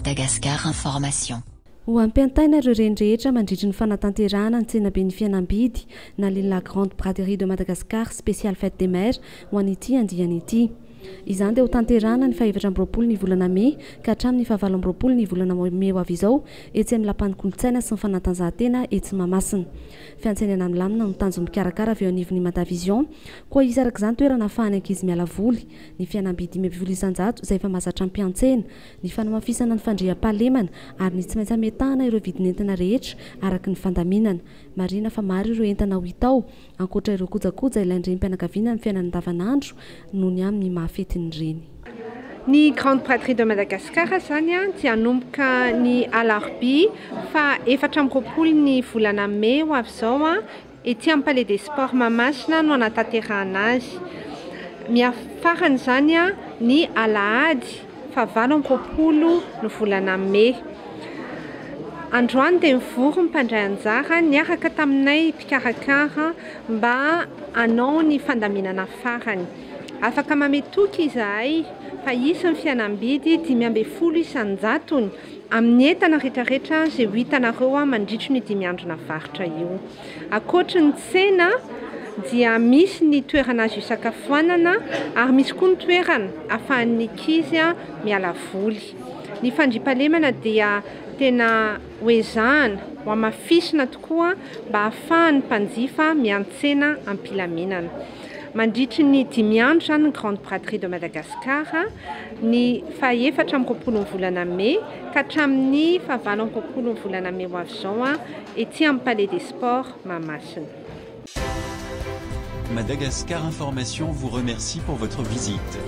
Madagascar Information. Ho ampiantaina ireo renrehetra mandritry ny fanatanterahana ny tsenabe ny fianambidy na le la grande braderie de Madagascar spécial fête des mères ho an'ity andiany ity. Izany dia ho tanterahana ny faha-efatra amby roapolo ny volana May ka hatramin'ny faha-valo amby roapolo ny volana May ho avy izao etsy amin'ny lapan'ny kolontsaina sy ny fanatanjahantena etsy Mahamasina. Fiantsenana milamina no tanjony mikarakara avy eo anivon'ny Madavision, koa izy araka izany toerana ahafahany ankizy miala voly, ny fianambidy 5,100 izay efa mahazatra ampiantsena, ny fanamafisana ny fandriam-pahalemana ary ny tsy maintsy ametahana ireo vidin'entana rehetra araka ny fandaminana. Marina fa maro ireo entana ho hita ao, ankoatra ireo kojakoja ilain'ireny mpianakaviana amin'ny fiainana andavanandro noho ny amin'ny mahafetin'ireny. Ny Grande Braderie de Madagascar zany dia hanomboka ny alarobia fa 4 ny volana May ho avy izao ety amin'ny Palais des Sports Mahamasina no anatanterahana azy. Miafarany zany ny alahady fa 20 ny volana May. Androany dia mivory ny mpandray anjara niaraka taminay mpikarakara mba hanao ny fandaminana farany. Afaka mametoky izahay fa isy ny fianambidy 500 isan-jatony amin'ny entana rehetrarehetra izay ho hitanareo mandritry ny 5 androna varotra io. Ankoatra ny tsena dia misy ny toerana azo isakafoanana ary misy koa ny toerana ahafahan'ny ankizy miala voly. Ny fandriam-pahalemana dia tena hoezahana ho amafisina tokoa mba ahafahan'ny mpanjifa miantsena am-pilaminana. Mandritry ny 5 andro zany ny Grande Braderie de Madagascar ny faha-4 amby roapolo ny volana May ka hatramin'ny faha-9 amby roapolo ny volana May ho avy izao ety amin'ny Palais des Sports Mahamasina. Madagascar Information vous remercie pour votre visite.